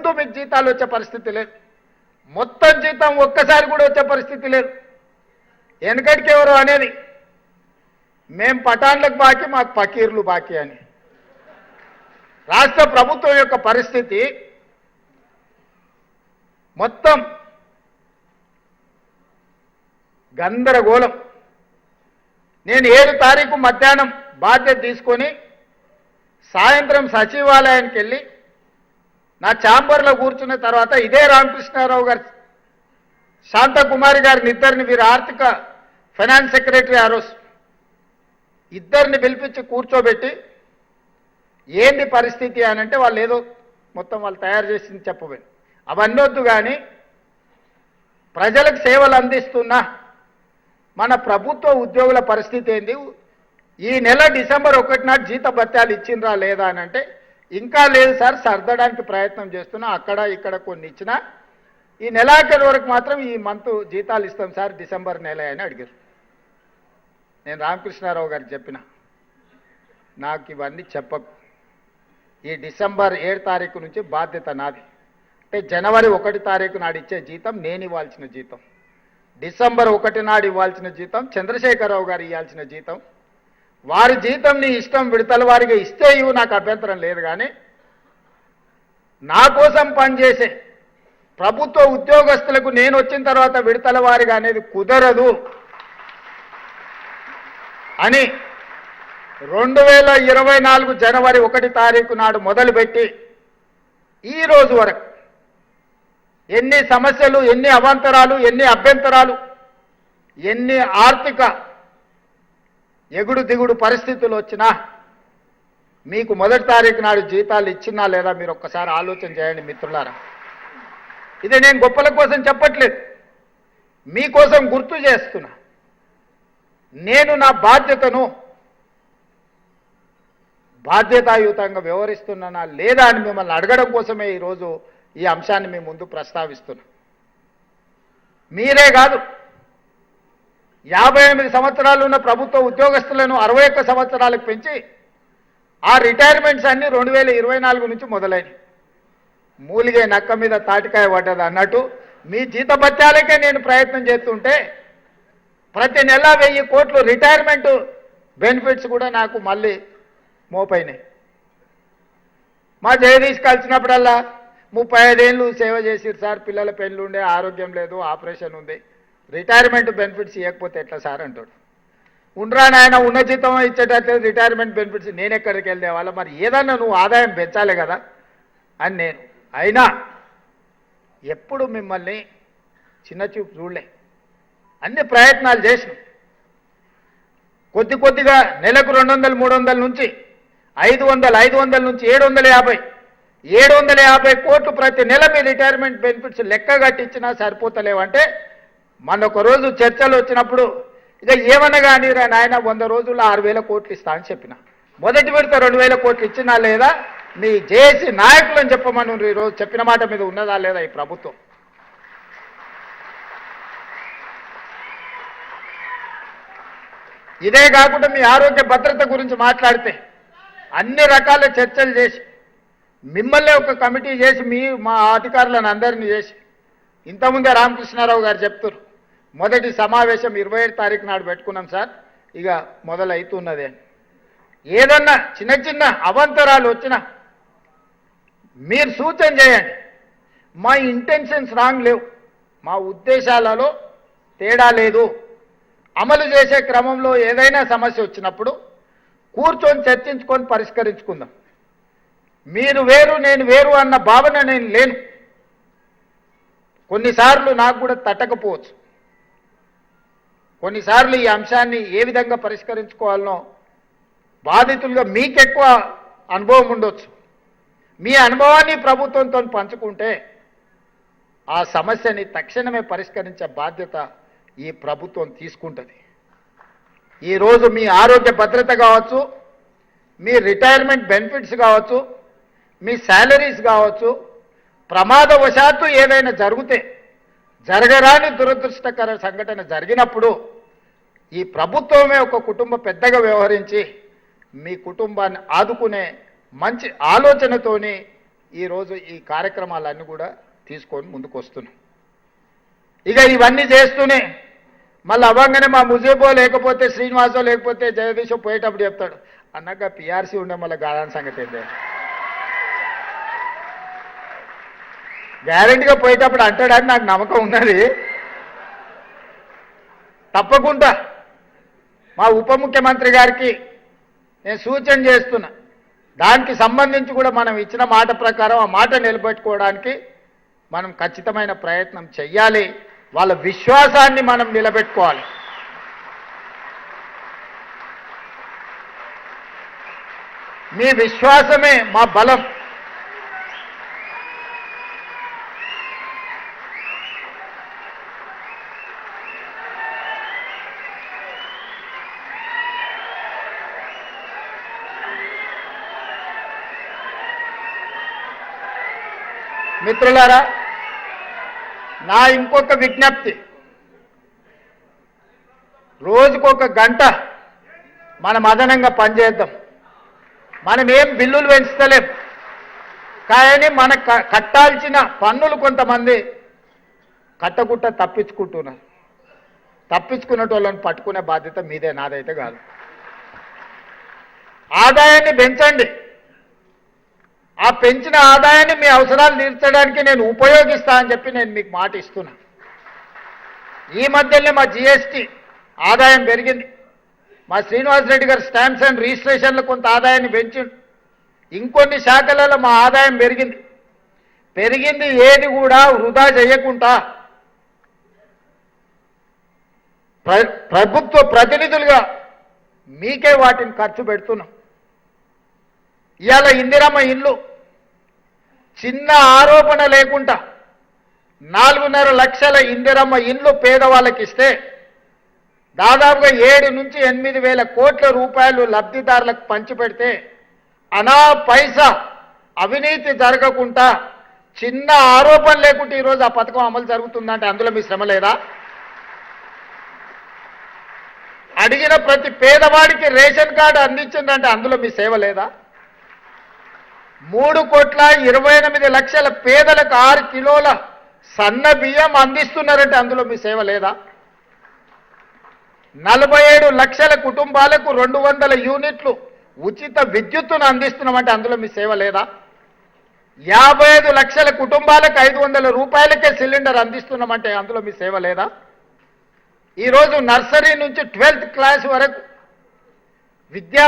ముందు మీకు జీతాలు వచ్చే పరిస్థితి లేదు, మొత్తం జీతం ఒక్కసారి కూడా వచ్చే పరిస్థితి లేదు. వెనకటికి ఎవరు అనేది మేం పఠాన్లకు బాకీ, మాకు పకీర్లు బాకీ అని. రాష్ట్ర ప్రభుత్వం యొక్క పరిస్థితి మొత్తం గందరగోళం. నేను 7 తారీఖు మధ్యాహ్నం బాధ్యత తీసుకొని సాయంత్రం సచివాలయానికి వెళ్ళి నా ఛాంబర్లో కూర్చున్న తర్వాత ఇదే రామకృష్ణారావు గారు, శాంతకుమారి గారిని ఇద్దరిని, వీరు ఆర్థిక ఫైనాన్స్ సెక్రటరీ ఆ రోజు, ఇద్దరిని పిలిపించి కూర్చోబెట్టి ఏంది పరిస్థితి అని అంటే వాళ్ళు ఏదో మొత్తం వాళ్ళు తయారు చేసింది చెప్పబోయి అవన్నీ వద్దు, కానీ ప్రజలకు సేవలు అందిస్తున్న మన ప్రభుత్వ ఉద్యోగుల పరిస్థితి ఏంది, ఈ నెల డిసెంబర్ 1 నాడు జీత భత్యాలు ఇచ్చిండ్రా లేదా అని అంటే ఇంకా లేదు సార్, సర్దడానికి ప్రయత్నం చేస్తున్నా, అక్కడ ఇక్కడ కొన్ని ఇచ్చినా ఈ నెలాఖరు వరకు మాత్రం ఈ మంత్ జీతాలు ఇస్తాం సార్ డిసెంబర్ నెల అని అడిగారు. నేను రామకృష్ణారావు గారికి చెప్పిన, నాకు ఇవన్నీ చెప్పకు, ఈ డిసెంబర్ 7 తారీఖు నుంచి బాధ్యత నాది. అంటే జనవరి 1 తారీఖు నాడు ఇచ్చే జీతం నేను ఇవ్వాల్సిన జీతం, డిసెంబర్ 1 నాడు ఇవ్వాల్సిన జీతం చంద్రశేఖరరావు గారు ఇవ్వాల్సిన జీతం. వారి జీతం నీ ఇష్టం విడతల వారిగా ఇస్తే ఇవ్వు, నాకు అభ్యంతరం లేదు, కానీ నా కోసం పనిచేసే ప్రభుత్వ ఉద్యోగస్తులకు నేను వచ్చిన తర్వాత విడతల వారిగా అనేది కుదరదు అని 2024 జనవరి 1 తారీఖు నాడు మొదలుపెట్టి ఈ రోజు వరకు ఎన్ని సమస్యలు, ఎన్ని అవాంతరాలు, ఎన్ని అభ్యంతరాలు, ఎన్ని ఆర్థిక ఎగుడు దిగుడు పరిస్థితులు వచ్చినా మీకు 1 తారీఖు నాడు జీతాలు ఇచ్చినా లేదా మీరు ఒక్కసారి ఆలోచన చేయండి మిత్రులారా. ఇది నేను గొప్పల కోసం చెప్పట్లేదు, మీకోసం గుర్తు చేస్తున్నా. నేను నా బాధ్యతను బాధ్యతాయుతంగా వ్యవహరిస్తున్నానా లేదా అని మిమ్మల్ని అడగడం కోసమే ఈరోజు ఈ అంశాన్ని మీ ముందు ప్రస్తావిస్తున్నా. మీరే కాదు, 58 సంవత్సరాలు ఉన్న ప్రభుత్వ ఉద్యోగస్తులను 61 సంవత్సరాలకు పెంచి ఆ రిటైర్మెంట్స్ అన్ని 2024 నుంచి మొదలైనవి. మూలిగే నక్క మీద తాటికాయ పడ్డది అన్నట్టు మీ జీతభత్యాలకే నేను ప్రయత్నం చేస్తుంటే ప్రతి నెల 1000 కోట్లు రిటైర్మెంట్ బెనిఫిట్స్ కూడా నాకు మళ్ళీ మోపైనాయి. మా జగదీష్ కలిసినప్పుడల్లా 35 ఏళ్ళు సేవ చేసిరు సార్, పిల్లల పెళ్ళి ఉండే, ఆరోగ్యం లేదు, ఆపరేషన్ ఉంది, రిటైర్మెంట్ బెనిఫిట్స్ ఇవ్వకపోతే ఎట్లా సార్ అంటాడు. ఉండరా నాయన, ఉన్న జీతం ఇచ్చేటట్లేదు, రిటైర్మెంట్ బెనిఫిట్స్ నేను ఎక్కడికి వెళ్తే వాళ్ళ, మరి ఏదన్నా నువ్వు ఆదాయం పెంచాలి కదా అని నేను. అయినా ఎప్పుడు మిమ్మల్ని చిన్న చూపు చూడలే, అన్ని ప్రయత్నాలు చేసిన. కొద్ది కొద్దిగా నెలకు 200, 300 నుంచి 500 నుంచి 750 కోట్లు ప్రతి నెల మీ రిటైర్మెంట్ బెనిఫిట్స్ లెక్క కట్టించినా సరిపోతలేవంటే మన ఒక రోజు చర్చలు వచ్చినప్పుడు ఇక ఏమన్నా కానీ నాయన 100 రోజుల్లో 6000 కోట్లు ఇస్తా అని చెప్పిన. మొదటి విడత 2000 కోట్లు ఇచ్చినా లేదా మీ జేఏసీ నాయకులను చెప్పమని ఈరోజు చెప్పిన మాట మీద ఉన్నదా లేదా ఈ ప్రభుత్వం? ఇదే కాకుండా మీ ఆరోగ్య భద్రత గురించి మాట్లాడితే అన్ని రకాల చర్చలు చేసి మిమ్మల్ని ఒక కమిటీ చేసి మా అధికారులను అందరినీ చేసి ఇంతకుముందే రామకృష్ణారావు గారు చెప్తారు, మొదటి సమావేశం 27 తారీఖు నాడు పెట్టుకున్నాం సార్, ఇక మొదలవుతున్నదే. ఏదన్నా చిన్న చిన్న అవాంతరాలు వచ్చినా మీరు సూచన చేయండి. మా ఇంటెన్షన్స్ రాంగ్ లేవు, మా ఉద్దేశాలలో తేడా లేదు. అమలు చేసే క్రమంలో ఏదైనా సమస్య వచ్చినప్పుడు కూర్చొని చర్చించుకొని పరిష్కరించుకుందాం. మీరు వేరు నేను వేరు అన్న భావన నేను లేను. కొన్నిసార్లు నాకు కూడా తట్టకపోవచ్చు, కొన్నిసార్లు ఈ అంశాన్ని ఏ విధంగా పరిష్కరించుకోవాలనో బాధితులుగా మీకెక్కువ అనుభవం ఉండొచ్చు. మీ అనుభవాన్ని ప్రభుత్వంతో పంచుకుంటే ఆ సమస్యని తక్షణమే పరిష్కరించే బాధ్యత ఈ ప్రభుత్వం తీసుకుంటుంది. ఈరోజు మీ ఆరోగ్య భద్రత కావచ్చు, మీ రిటైర్మెంట్ బెనిఫిట్స్ కావచ్చు, మీ శాలరీస్ కావచ్చు, ప్రమాదవశాత్తు ఏదైనా జరిగితే, జరగరాని దురదృష్టకర సంఘటన జరిగినప్పుడు ఈ ప్రభుత్వమే ఒక కుటుంబ పెద్దగా వ్యవహరించి మీ కుటుంబాన్ని ఆదుకునే మంచి ఆలోచనతోని ఈరోజు ఈ కార్యక్రమాలన్నీ కూడా తీసుకొని ముందుకు వస్తున్నాం. ఇక ఇవన్నీ చేస్తూనే మళ్ళీ అవ్వంగానే మా ముజేబో లేకపోతే శ్రీనివాసో లేకపోతే జగదీశో పోయేటప్పుడు చెప్తాడు, అన్నాక పిఆర్సీ ఉండే మళ్ళీ గాదాని సంగతి ఏంటి, గ్యారెంటీగా పోయేటప్పుడు అంటాడని నాకు నమ్మకం ఉన్నది. తప్పకుండా మా ఉప ముఖ్యమంత్రి గారికి నేను సూచన చేస్తున్నా, దానికి సంబంధించి కూడా మనం ఇచ్చిన మాట ప్రకారం ఆ మాట నిలబెట్టుకోవడానికి మనం ఖచ్చితమైన ప్రయత్నం చెయ్యాలి. వాళ్ళ విశ్వాసాన్ని మనం నిలబెట్టుకోవాలి. మీ విశ్వాసమే మా బలం. మిత్రులారా, నా ఇంకొక విజ్ఞప్తి, రోజుకొక గంట మనం అదనంగా పనిచేద్దాం. మనం ఏం బిల్లులు పెంచుతలేం, కానీ మన కట్టాల్సిన పన్నులు కొంతమంది కట్టగుట్ట తప్పించుకుంటున్నారు. తప్పించుకున్న వాళ్ళని పట్టుకునే బాధ్యత మీదే, నాదైతే కాదు. ఆదాయాన్ని పెంచండి. ఆ పెంచిన ఆదాయాన్ని మీ అవసరాలు తీర్చడానికి నేను ఉపయోగిస్తా అని చెప్పి నేను మీకు మాట ఇస్తున్నా. ఈ మధ్యనే మా జిఎస్టీ ఆదాయం పెరిగింది. మా శ్రీనివాసరెడ్డి గారు స్టాంప్స్ అండ్ రిజిస్ట్రేషన్లు కొంత ఆదాయాన్ని పెంచిండు. ఇంకొన్ని శాఖలలో మా ఆదాయం పెరిగింది. ఏది కూడా వృధా చేయకుండా ప్రభుత్వ ప్రతినిధులుగా మీకే వాటిని ఖర్చు పెడుతున్నాం. ఇవాళ ఇందిరమ్మ ఇల్లు చిన్న ఆరోపణ లేకుండా 4.5 లక్షల ఇందిరమ్మ ఇల్లు పేదవాళ్ళకి ఇస్తే దాదాపుగా 7 నుంచి 8 వేల కోట్ల రూపాయలు లబ్ధిదారులకు పంచిపెడితే అనా పైసా అవినీతి జరగకుండా చిన్న ఆరోపణ లేకుండా ఈరోజు ఆ పథకం అమలు జరుగుతుందంటే అందులో మీ శ్రమ లేదా? అడిగిన ప్రతి పేదవాడికి రేషన్ కార్డు అందించిందంటే అందులో మీ సేవ లేదా? 3,28,00,000 పేదలకు 6 కిలోల సన్న బియ్యం అందిస్తున్నారంటే అందులో మీ సేవ లేదా? 47 లక్షల కుటుంబాలకు 200 యూనిట్లు ఉచిత విద్యుత్తును అందిస్తున్నామంటే అందులో మీ సేవ లేదా? 55 లక్షల కుటుంబాలకు 500 రూపాయలకే సిలిండర్ అందిస్తున్నామంటే అందులో మీ సేవ లేదా? ఈరోజు నర్సరీ నుంచి 12th క్లాస్ వరకు విద్యా